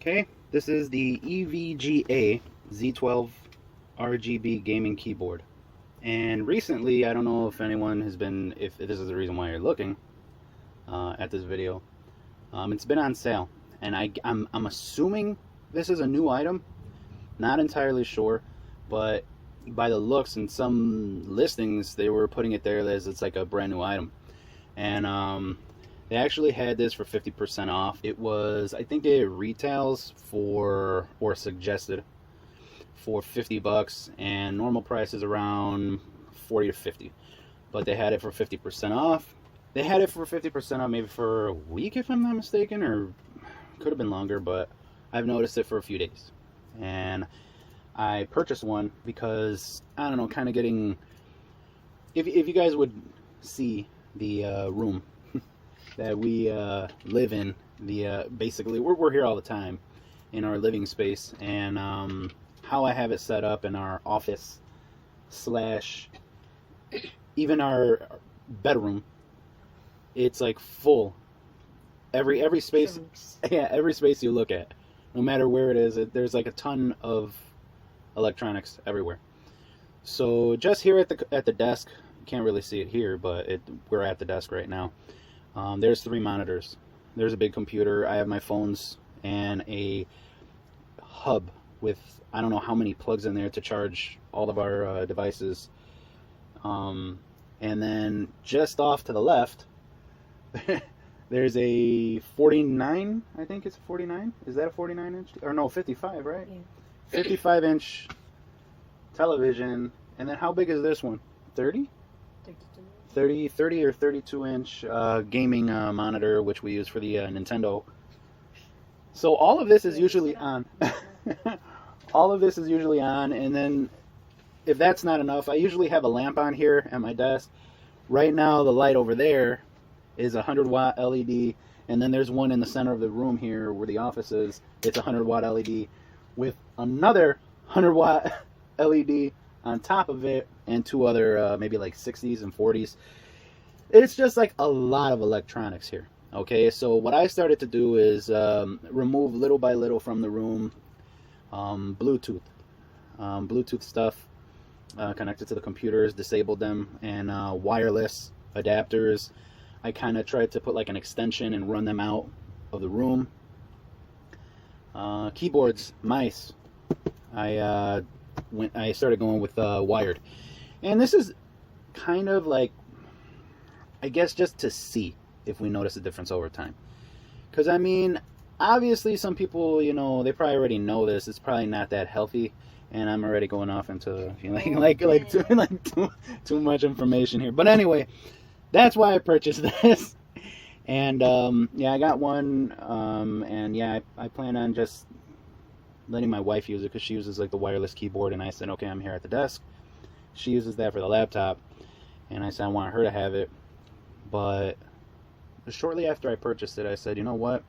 Okay, this is the EVGA Z12 RGB gaming keyboard. And recently, I don't know if anyone has been, if this is the reason why you're looking at this video, it's been on sale. And I'm assuming this is a new item, not entirely sure, but by the looks and some listings, they were putting it there as it's like a brand new item. And they actually had this for 50% off. It was, I think it retails for, or suggested for 50 bucks, and normal price is around 40 to 50. But they had it for 50% off. They had it for 50% off maybe for a week, if I'm not mistaken, or could have been longer, but I've noticed it for a few days. And I purchased one because, I don't know, kind of getting, if you guys would see the room that we live in, the basically we're here all the time in our living space, and how I have it set up in our office slash even our bedroom, it's like full. Every space, yeah, every space you look at, no matter where it is, there's like a ton of electronics everywhere. So just here at the desk, you can't really see it here, but we're at the desk right now. There's 3 monitors. There's a big computer. I have my phones and a hub with I don't know how many plugs in there to charge all of our devices. And then just off to the left, there's a 49, I think it's a 49. Is that a 49 inch? Or no, 55, right? Yeah. 55 inch television. And then how big is this one? 30? 30 or 32 inch gaming monitor, which we use for the Nintendo. So all of this is usually on. All of this is usually on, and then if that's not enough, I usually have a lamp on here at my desk. Right now the light over there is a 100-watt LED, and then there's one in the center of the room here where the office is. It's a 100-watt LED with another 100-watt LED on top of it, and 2 other maybe like 60s and 40s. It's just like a lot of electronics here. Okay, so what I started to do is remove little by little from the room Bluetooth stuff connected to the computers, disabled them, and wireless adapters. I kind of tried to put like an extension and run them out of the room. Keyboards, mice, I started going with wired. And this is kind of like, I guess, just to see if we notice a difference over time. Because, I mean, obviously some people, you know, they probably already know this. It's probably not that healthy. And I'm already going off into too much information here. But anyway, that's why I purchased this. And, yeah, I got one. And, yeah, I plan on just letting my wife use it because she uses like the wireless keyboard, and I said, okay, I'm here at the desk. She uses that for the laptop, and I said I want her to have it. But shortly after I purchased it, I said, you know what,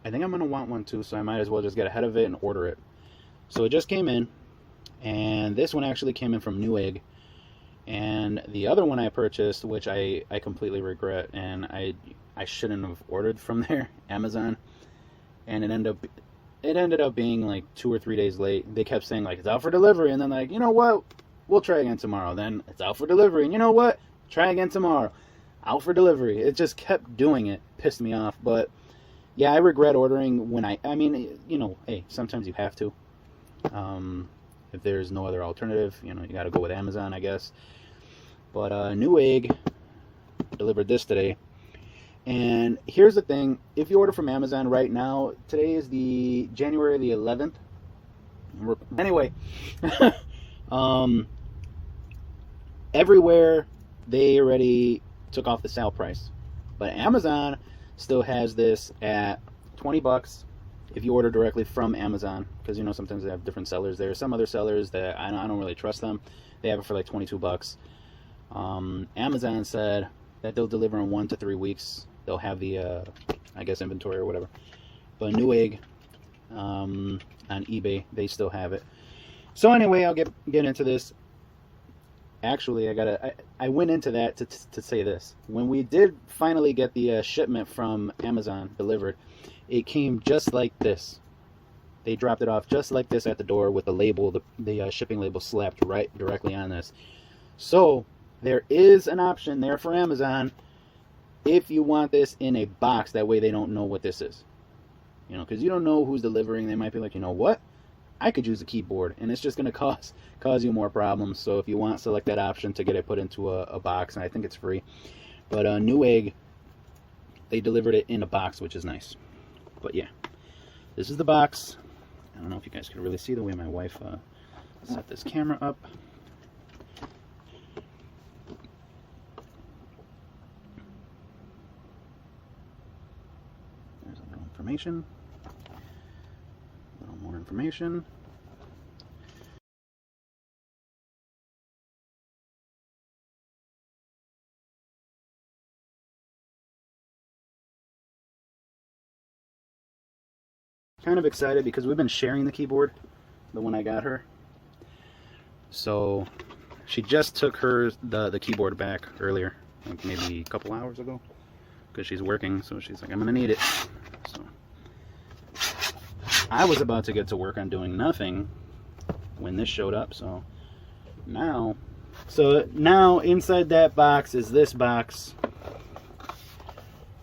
I think I'm going to want one too, so I might as well just get ahead of it and order it. So it just came in, and this one actually came in from Newegg, and the other one I purchased, which I completely regret, and I shouldn't have ordered from there, Amazon, and it ended up being like 2 or 3 days late. They kept saying like it's out for delivery, and then like, you know what, we'll try again tomorrow. Then it's out for delivery, and you know what, try again tomorrow, out for delivery. It just kept doing it. Pissed me off. But yeah, I regret ordering when I mean, you know, hey, sometimes you have to. If there's no other alternative, you know, you got to go with Amazon, I guess. But Newegg delivered this today. And here's the thing, if you order from Amazon right now, today is the January the 11th. Anyway, everywhere they already took off the sale price. But Amazon still has this at 20 bucks if you order directly from Amazon, because you know sometimes they have different sellers there. Some other sellers that I don't really trust them, they have it for like 22 bucks. Amazon said that they'll deliver in 1 to 3 weeks. They'll have the, I guess, inventory or whatever. But Newegg, on eBay, they still have it. So anyway, I'll get into this. Actually, I went into that to say this. When we did finally get the shipment from Amazon delivered, it came just like this. They dropped it off just like this at the door with the label, the shipping label slapped right directly on this. So there is an option there for Amazon if you want this in a box. That way they don't know what this is. You know, because you don't know who's delivering. They might be like, you know what? I could use a keyboard, and it's just going to cause you more problems. So if you want, select that option to get it put into a box, and I think it's free. But Newegg, they delivered it in a box, which is nice. But yeah, this is the box. I don't know if you guys can really see the way my wife set this camera up. There's a little information. A little more information. Kind of excited because we've been sharing the keyboard, the one I got her. So she just took the keyboard back earlier, like maybe a couple hours ago, because she's working. So she's like, I'm gonna need it. So I was about to get to work on doing nothing when this showed up. So now inside that box is this box,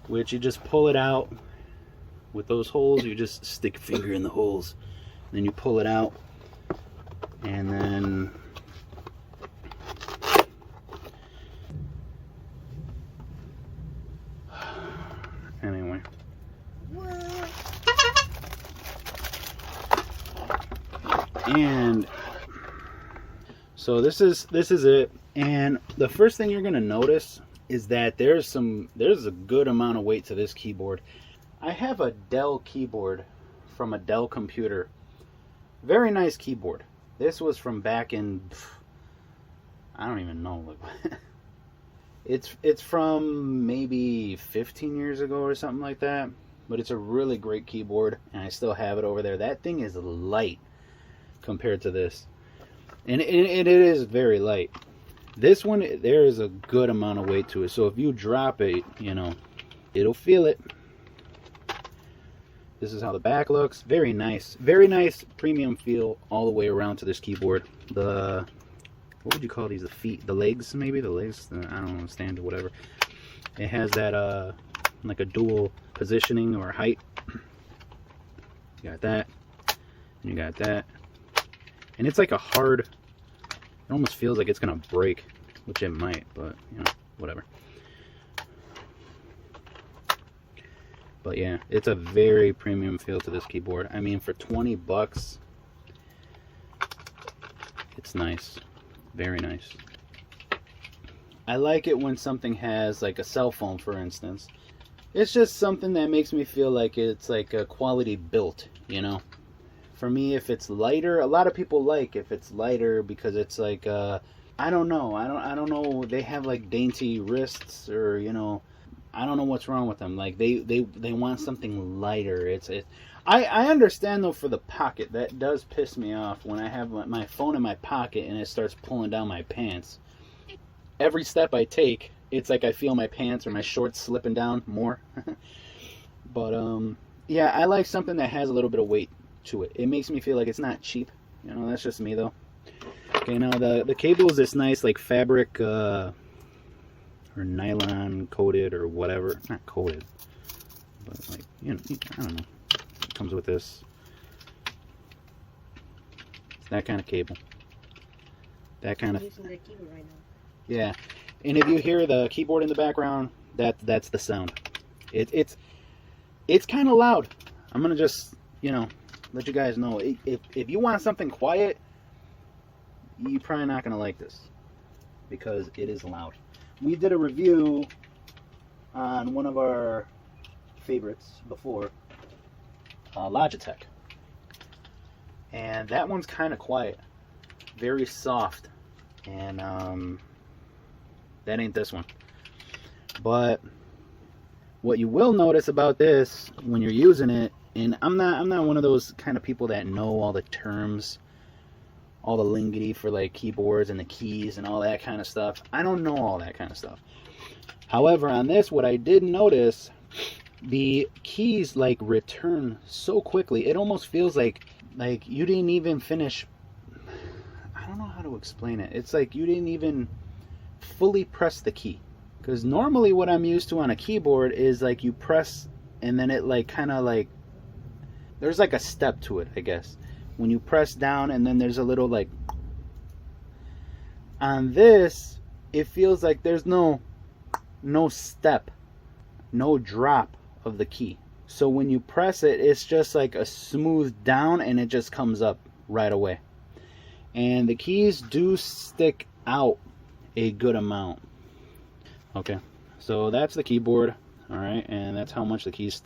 which you just pull it out. With those holes, you just stick your finger in the holes, then you pull it out, and then anyway. And so this is it. And the first thing you're gonna notice is that there's a good amount of weight to this keyboard. I have a Dell keyboard from a Dell computer. Very nice keyboard. This was from back in, I don't even know. It's from maybe 15 years ago or something like that. But it's a really great keyboard, and I still have it over there. That thing is light compared to this. And it is very light. This one, there is a good amount of weight to it. So if you drop it, you know, it'll feel it. This is how the back looks. Very nice premium feel all the way around to this keyboard. What would you call these? The feet, the legs, maybe the legs. I don't know, stand or whatever. It has that like a dual positioning or height. You got that, and you got that, and it's like a hard. It almost feels like it's gonna break, which it might, but you know, whatever. But yeah, it's a very premium feel to this keyboard. I mean, for 20 bucks, it's nice. Very nice. I like it when something has like a cell phone, for instance. It's just something that makes me feel like it's like a quality built, you know? For me, if it's lighter, a lot of people like if it's lighter because it's like, I don't know. I don't know. They have like dainty wrists, or, you know, I don't know what's wrong with them. Like they want something lighter. I understand though for the pocket. That does piss me off when I have my phone in my pocket and it starts pulling down my pants. Every step I take, it's like I feel my pants or my shorts slipping down more. But yeah, I like something that has a little bit of weight to it. It makes me feel like it's not cheap. You know, that's just me though. Okay, now the cable is this nice like fabric or nylon coated or whatever. Not coated, but like, you know, I don't know. It comes with this. It's that kind of cable. That kind of. I'm using the keyboard right now. Yeah, and if you hear the keyboard in the background, that's the sound. It's kind of loud. I'm gonna just, you know, let you guys know. If you want something quiet, you're probably not gonna like this because it is loud. We did a review on one of our favorites before, Logitech, and that one's kind of quiet, very soft, and that ain't this one. But what you will notice about this when you're using it, and I'm not one of those kind of people that know all the terms, all the lingo for like keyboards and the keys and all that kind of stuff. I don't know all that kind of stuff. However, on this, what I did notice the keys like return so quickly. It almost feels like you didn't even finish. I don't know how to explain it. It's like you didn't even fully press the key. Because normally what I'm used to on a keyboard is like you press and then it like kind of like, there's like a step to it, I guess. When you press down and then there's a little like, on this, it feels like there's no step, no drop of the key. So when you press it, it's just like a smooth down and it just comes up right away. And the keys do stick out a good amount. Okay, so that's the keyboard. All right, and that's how much the keys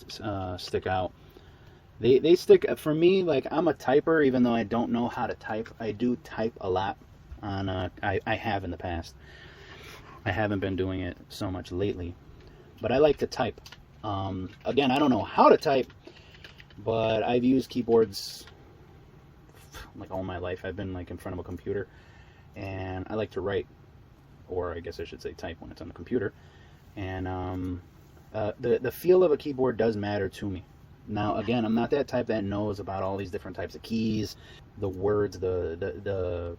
stick out. They stick, for me, like I'm a typer, even though I don't know how to type. I do type a lot on, I have in the past. I haven't been doing it so much lately, but I like to type. Again, I don't know how to type, but I've used keyboards like all my life. I've been like in front of a computer, and I like to write, or I guess I should say type when it's on the computer. And the feel of a keyboard does matter to me. Now, again, I'm not that type that knows about all these different types of keys, the words, the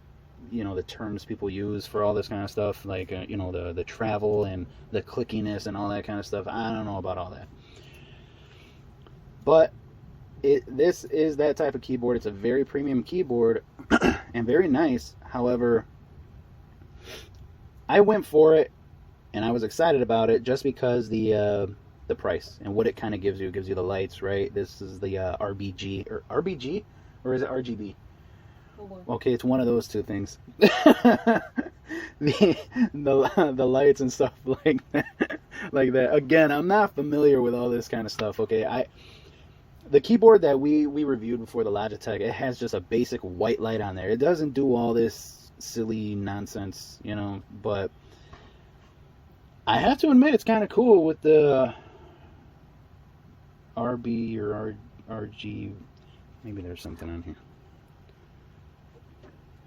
you know, the terms people use for all this kind of stuff, like you know, the travel and the clickiness and all that kind of stuff. I don't know about all that, but this is that type of keyboard. It's a very premium keyboard and very nice. However, I went for it and I was excited about it just because the price and what it kind of gives you. It gives you the lights, right? This is the RBG, or RBG, or is it RGB? Okay, it's one of those two things. the lights and stuff like that. Again, I'm not familiar with all this kind of stuff. Okay, the keyboard that we reviewed before, the Logitech, it has just a basic white light on there. It doesn't do all this silly nonsense, you know. But I have to admit, it's kind of cool with the RB or RG. Maybe there's something on here.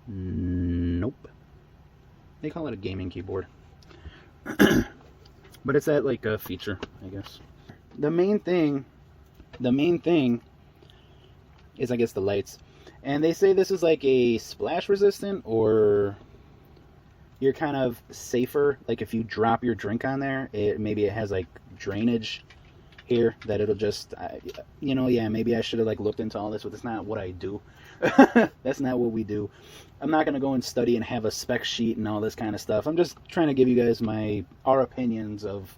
Nope. They call it a gaming keyboard. But it's that like a feature, I guess. The main thing is, I guess, the lights. And they say this is like a splash resistant, or you're kind of safer. Like if you drop your drink on there, maybe it has like drainage here that it'll just, you know, yeah, maybe I should have like looked into all this, but that's not what I do. That's not what we do. I'm not going to go and study and have a spec sheet and all this kind of stuff. I'm just trying to give you guys our opinions of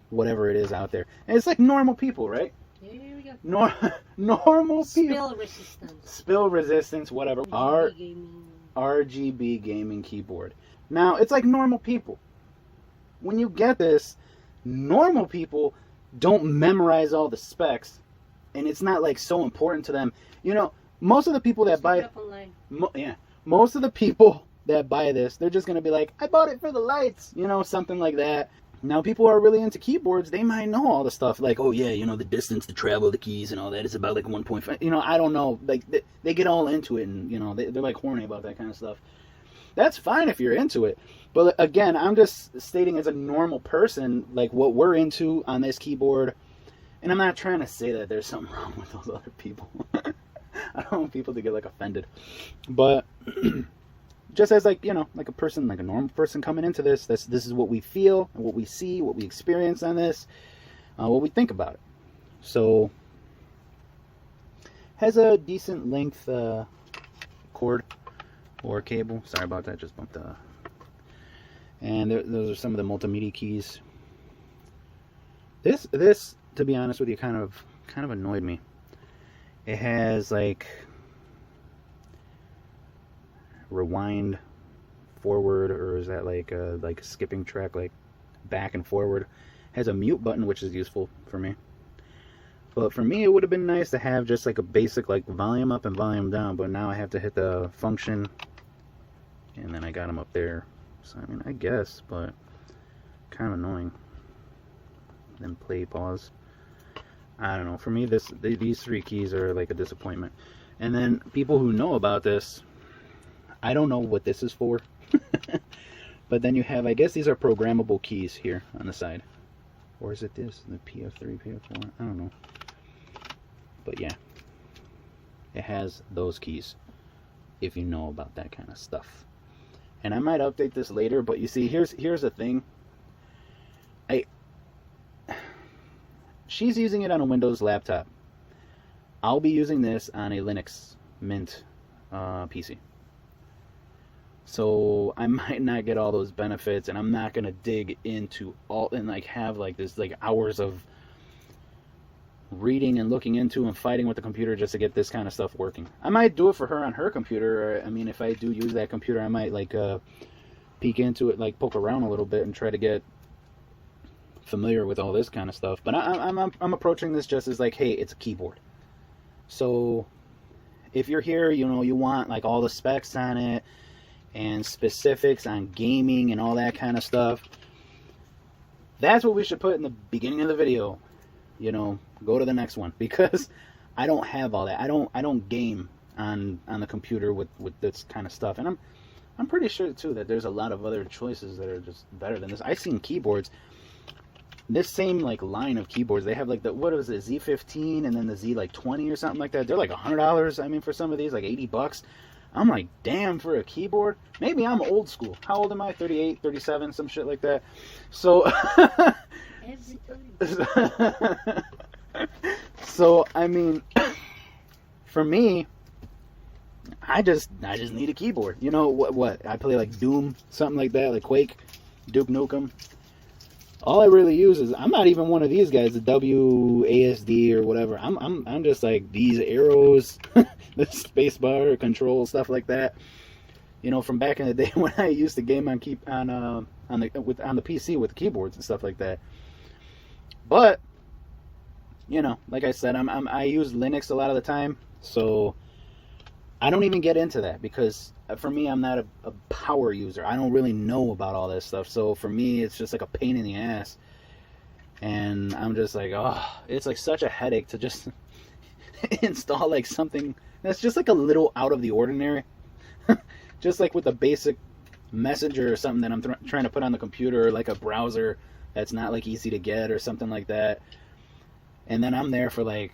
whatever it is out there. And it's like normal people, right? Yeah, here we go. Normal people. Spill resistance. Spill resistance, whatever. RGB gaming keyboard. Now, it's like normal people. When you get this, normal people don't memorize all the specs, and it's not like so important to them. You know, most of the people that buy, most of the people that buy this, they're just gonna be like, I bought it for the lights, you know, something like that. Now, people who are really into keyboards, they might know all the stuff, like, oh yeah, you know, the distance to travel the keys and all that is about like 1.5. You know, I don't know, like they get all into it, and you know, they're like horny about that kind of stuff. That's fine if you're into it. But again, I'm just stating as a normal person, like what we're into on this keyboard. And I'm not trying to say that there's something wrong with those other people. I don't want people to get like offended. But just as like, you know, like a person, like a normal person coming into this, this is what we feel and what we see, what we experience on this, what we think about it. So, has a decent length cord or cable. Sorry about that, just bumped the. And those are some of the multimedia keys. This, to be honest with you, kind of annoyed me. It has like rewind forward, or is that like a skipping track, like back and forward. It has a mute button, which is useful for me. But for me, it would have been nice to have just like a basic like volume up and volume down. But now I have to hit the function, and then I got them up there. So I mean, I guess, but kind of annoying. Then play, pause. I don't know. For me, these three keys are like a disappointment. And then people who know about this, I don't know what this is for. But then you have, I guess these are programmable keys here on the side, Or is it this? The PF3, PF4? I don't know. But yeah. It has those keys. If you know about that kind of stuff. And I might update this later, but you see, here's the thing. She's using it on a Windows laptop. I'll be using this on a Linux Mint PC. So I might not get all those benefits, and I'm not gonna dig into all and like have like this like hours of reading and looking into and fighting with the computer just to get this kind of stuff working. I might do it for her on her computer. I mean, if I do use that computer, I might like peek into it, like poke around a little bit and try to get familiar with all this kind of stuff. But I'm approaching this just as like, hey, it's a keyboard. So if you're here, you know, you want like all the specs on it and specifics on gaming and all that kind of stuff, that's what we should put in the beginning of the video. You know, go to the next one, because I don't have all that. I don't game on the computer with this kind of stuff. And I'm pretty sure too that there's a lot of other choices that are just better than this. I've seen keyboards, this same like line of keyboards, they have like the, what is it, Z15 and then the Z like 20 or something like that. They're like $100. I mean, for some of these, like $80. I'm like, damn, for a keyboard. Maybe I'm old school. How old am I? 38, 37, some shit like that. So so I mean, for me, I just need a keyboard. You know what? I play like Doom, something like that, like Quake, Duke Nukem. All I really use is, I'm not even one of these guys, the WASD or whatever. I'm just like these arrows, the spacebar control, stuff like that. You know, from back in the day when I used to game on the PC with keyboards and stuff like that. But you know, like I said, I use Linux a lot of the time, so I don't even get into that, because for me, I'm not a power user. I don't really know about all this stuff, so for me, it's just like a pain in the ass. And I'm just like, oh, it's like such a headache to just install like something that's just like a little out of the ordinary. Just like with a basic messenger or something that I'm trying to put on the computer, or like a browser that's not like easy to get or something like that. And then I'm there for like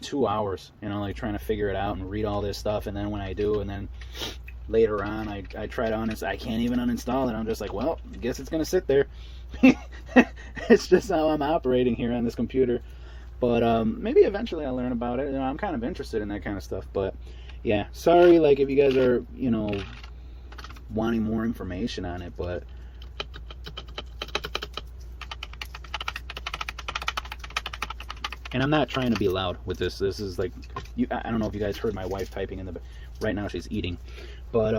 2 hours, you know, like trying to figure it out and read all this stuff. And then when I do, and then later on I try to uninstall, I can't even uninstall it. I'm just like, well, I guess it's gonna sit there. It's just how I'm operating here on this computer. But maybe eventually I'll learn about it. You know, I'm kind of interested in that kind of stuff. But yeah, sorry, like if you guys are, you know, wanting more information on it, but and I'm not trying to be loud with this. This is like, I don't know if you guys heard my wife typing in the, right now she's eating, but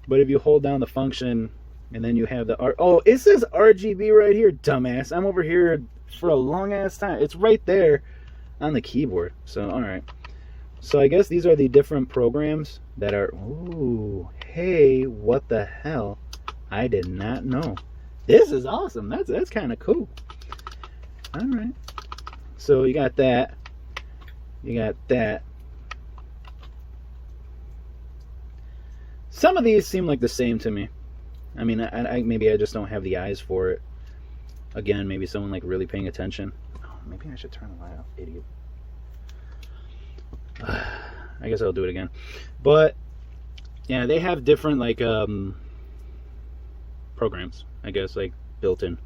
but if you hold down the function and then you have the oh, it says RGB right here, dumbass. I'm over here for a long ass time. It's right there on the keyboard. So all right. So I guess these are the different programs that are, ooh, hey, what the hell? I did not know. This is awesome. That's kind of cool. All right. So you got that. You got that. Some of these seem like the same to me. I mean, I maybe I just don't have the eyes for it. Again, maybe someone like really paying attention. Oh, maybe I should turn the light off, idiot. I guess I'll do it again. But yeah, they have different like programs, I guess, like built in.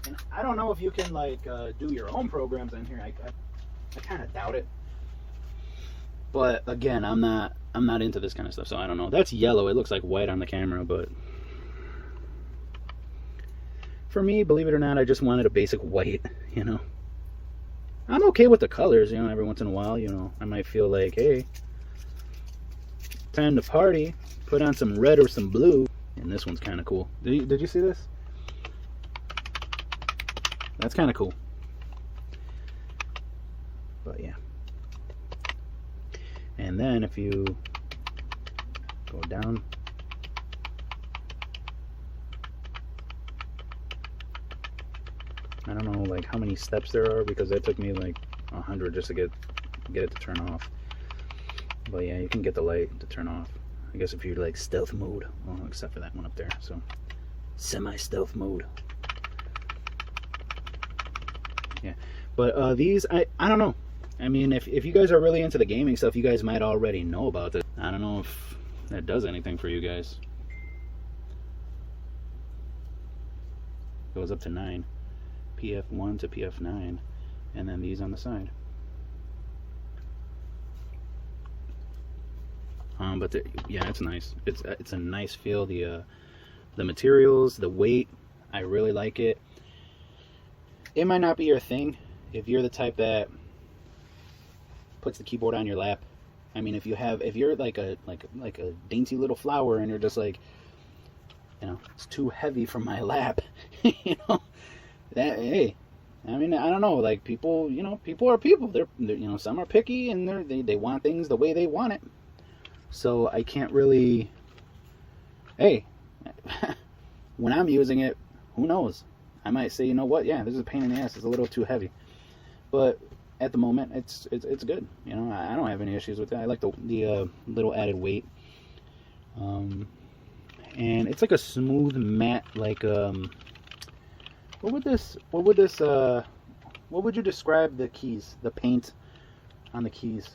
And I don't know if you can like do your own programs in here. I kind of doubt it. But again, I'm not into this kind of stuff, so I don't know. That's yellow. It looks like white on the camera, but for me, believe it or not, I just wanted a basic white, you know. I'm okay with the colors, you know, every once in a while, you know, I might feel like, hey, time to party, put on some red or some blue. And this one's kind of cool. Did you see this? That's kind of cool. But yeah. And then if you go down, I don't know like how many steps there are, because that took me like 100 just to get it to turn off. But yeah, you can get the light to turn off. I guess if you're like stealth mode, well, except for that one up there. So semi-stealth mode. Yeah, but these, I don't know. I mean, if you guys are really into the gaming stuff, you guys might already know about this. I don't know if that does anything for you guys. Goes up to 9, PF1 to PF9, and then these on the side. But yeah, it's nice. It's a nice feel. The materials, the weight, I really like it. It might not be your thing if you're the type that puts the keyboard on your lap. I mean, if you're like a dainty little flower and you're just like, you know, it's too heavy for my lap. You know, that, hey, I mean, I don't know, like, people, you know, people are people. They're you know, some are picky and they want things the way they want it. So I can't really, hey, when I'm using it, who knows? I might say, you know what, yeah, this is a pain in the ass. It's a little too heavy. But at the moment, it's good. You know, I don't have any issues with that. I like the little added weight. And it's like a smooth matte, like what would you describe the keys, the paint on the keys?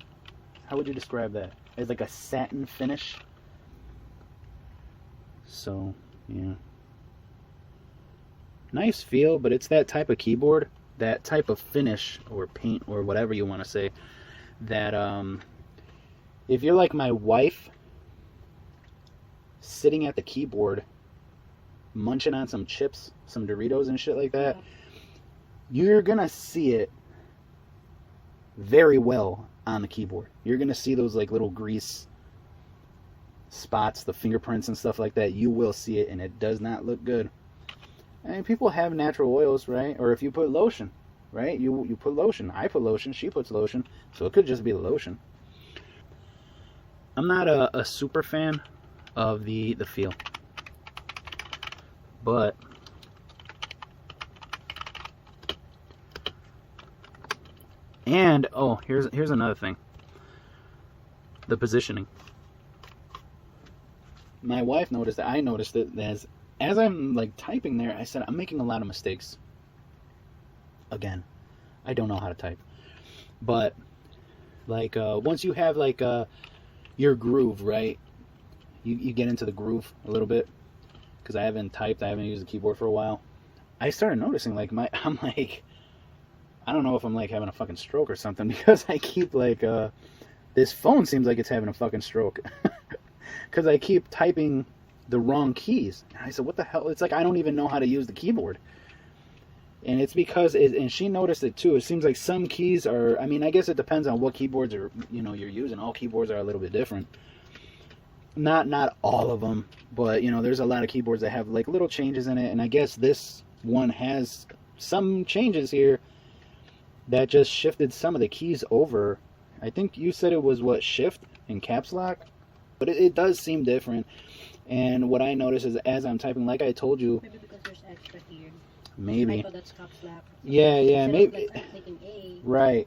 How would you describe that? It's like a satin finish. So, yeah. Nice feel, but it's that type of keyboard, that type of finish or paint or whatever you want to say, that if you're like my wife, sitting at the keyboard munching on some chips, some Doritos and shit like that, you're gonna see it very well on the keyboard. You're gonna see those like little grease spots, the fingerprints and stuff like that. You will see it, and it does not look good. I mean, people have natural oils, right? Or if you put lotion, right? You put lotion. I put lotion. She puts lotion. So it could just be the lotion. I'm not a super fan of the feel, but and oh, here's another thing. The positioning. My wife noticed that. I noticed it as I'm like typing there. I said I'm making a lot of mistakes. Again, I don't know how to type, but like once you have like your groove, right? You get into the groove a little bit, because I haven't typed, I haven't used the keyboard for a while. I started noticing like I'm like, I don't know if I'm like having a fucking stroke or something, because I keep like this phone seems like it's having a fucking stroke, because I keep typing the wrong keys. And I said, what the hell? It's like I don't even know how to use the keyboard. And it's because and she noticed it too. It seems like some keys are, I mean, I guess it depends on what keyboards are, you know, you're using. All keyboards are a little bit different. Not all of them, but you know, there's a lot of keyboards that have like little changes in it, and I guess this one has some changes here that just shifted some of the keys over. I think you said it was what, shift and caps lock, but it does seem different. And what I notice is as I'm typing, like I told you, maybe because there's extra here. Maybe. Typo that's caps lock. Yeah, maybe. Like taking A, right.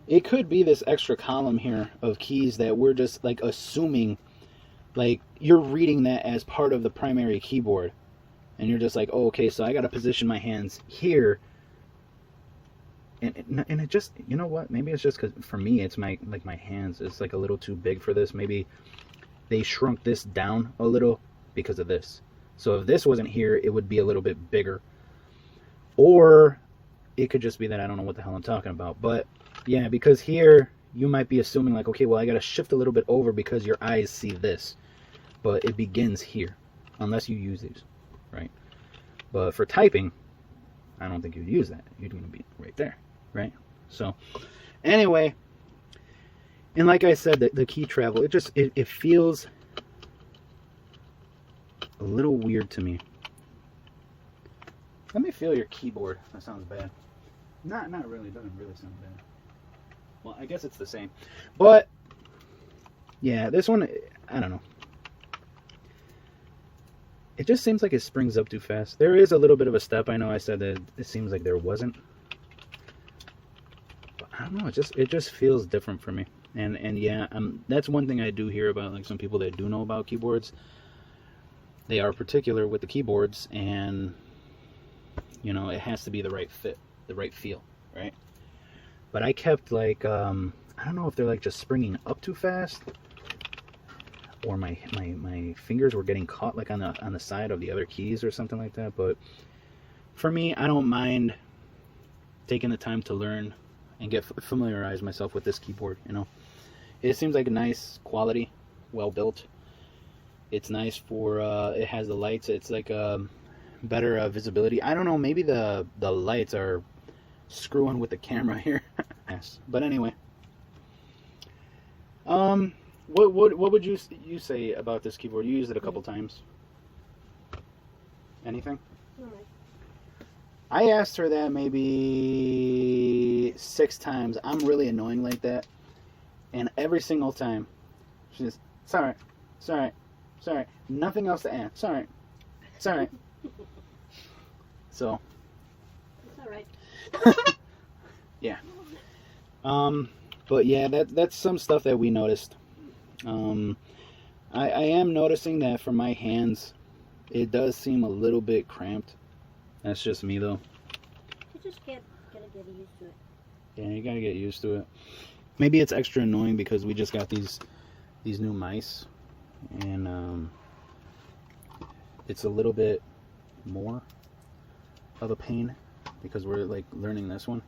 It could be this extra column here of keys that we're just like assuming, like you're reading that as part of the primary keyboard, and you're just like, oh, okay, so I got to position my hands here. And it just, you know what? Maybe it's just because for me, it's my hands. It's like a little too big for this. Maybe they shrunk this down a little because of this. So if this wasn't here, it would be a little bit bigger. Or it could just be that I don't know what the hell I'm talking about. But yeah, because here you might be assuming like, okay, well, I got to shift a little bit over because your eyes see this. But it begins here, unless you use these, right? But for typing, I don't think you'd use that. You're going to be right there, right? So anyway, and like I said, the key travel, it feels a little weird to me. Let me feel your keyboard. That sounds bad. Not really. It doesn't really sound bad. Well, I guess it's the same. But yeah, this one, I don't know. It just seems like it springs up too fast. There is a little bit of a step. I know I said that it seems like there wasn't. But I don't know. It just feels different for me. And yeah, that's one thing I do hear about like some people that do know about keyboards. they are particular with the keyboards, and you know, it has to be the right fit, the right feel, right? But I kept like I don't know if they're like just springing up too fast, or my fingers were getting caught like on the side of the other keys or something like that. But for me, I don't mind taking the time to learn and get familiarize myself with this keyboard. You know, it seems like a nice quality, well built. It's nice for it has the lights. It's like better visibility. I don't know, maybe the lights are screwing with the camera here. Yes, but anyway, what would you say about this keyboard? You used it a couple times. Anything? Alright. I asked her that maybe 6 times. I'm really annoying like that, and every single time she just, it's alright, it's alright, it's alright, nothing else to add, it's alright, it's alright. So It's alright. yeah. But yeah, that's some stuff that we noticed. I am noticing that for my hands, it does seem a little bit cramped. That's just me though. You just gotta get used to it. Yeah, you gotta get used to it. Maybe it's extra annoying because we just got these new mice, and it's a little bit more of a pain because we're like learning this one.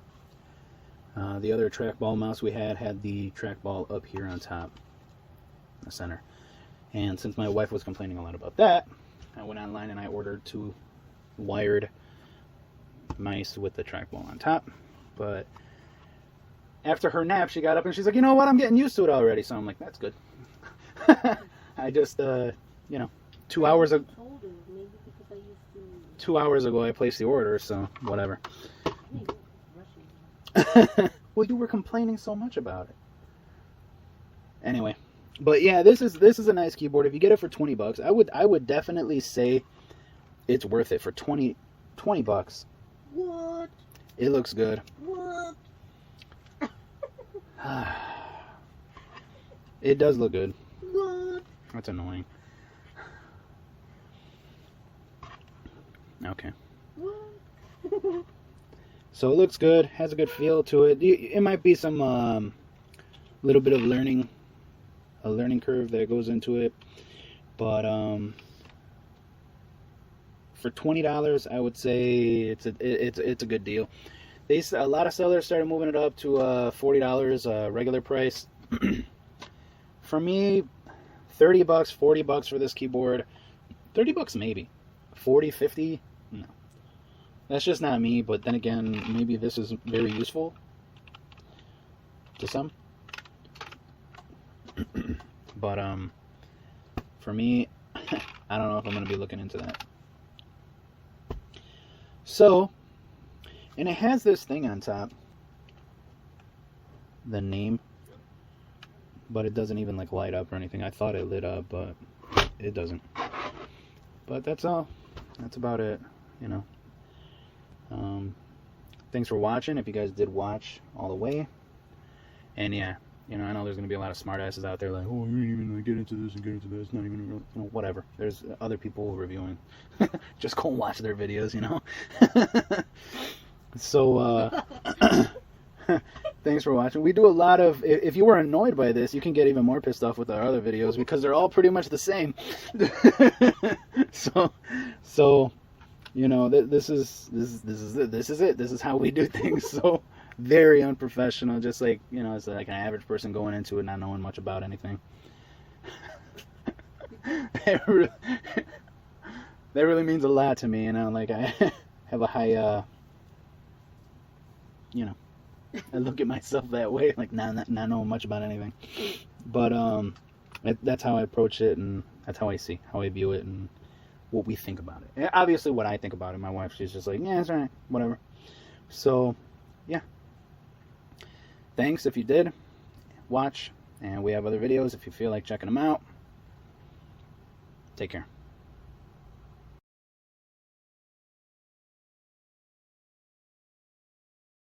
The other trackball mouse we had the trackball up here on top, in the center. And since my wife was complaining a lot about that, I went online and I ordered 2 wired mice with the trackball on top. But after her nap, she got up and she's like, you know what, I'm getting used to it already. So I'm like, that's good. I just, you know, 2 hours ago. 2 hours ago, I placed the order, so whatever. Well, you were complaining so much about it. Anyway, but yeah, this is a nice keyboard. If you get it for $20, I would definitely say it's worth it for 20 bucks. What? It looks good. What? It does look good. What? That's annoying. Okay. What? So it looks good, has a good feel to it. It might be some little bit of a learning curve that goes into it, but for $20, I would say it's a good deal. A lot of sellers started moving it up to $40 regular price. For me, $30, $40 for this keyboard. $30 maybe. 40, 50, no. That's just not me, but then again, maybe this is very useful to some. But for me, I don't know if I'm going to be looking into that. So, and it has this thing on top, the name, but it doesn't even like light up or anything. I thought it lit up, but it doesn't. But that's all. That's about it, you know. Thanks for watching, if you guys did watch all the way. And yeah, you know, I know there's going to be a lot of smartasses out there like, oh, you didn't even like, get into this and get into this. It's not even real, you know, whatever. There's other people reviewing. Just go and watch their videos, you know. So, thanks for watching. We do a lot of, if you were annoyed by this, you can get even more pissed off with our other videos because they're all pretty much the same. So, you know, this is it. This is how we do things. So very unprofessional, just like, you know, it's like an average person going into it not knowing much about anything. That really means a lot to me, you know. Like, I have a high, you know, I look at myself that way, like not knowing much about anything. But that's how I approach it, and that's how I view it, and what we think about it. And obviously, what I think about it. My wife, she's just like, yeah, it's alright, whatever. So, yeah. Thanks if you did watch, and we have other videos if you feel like checking them out. Take care.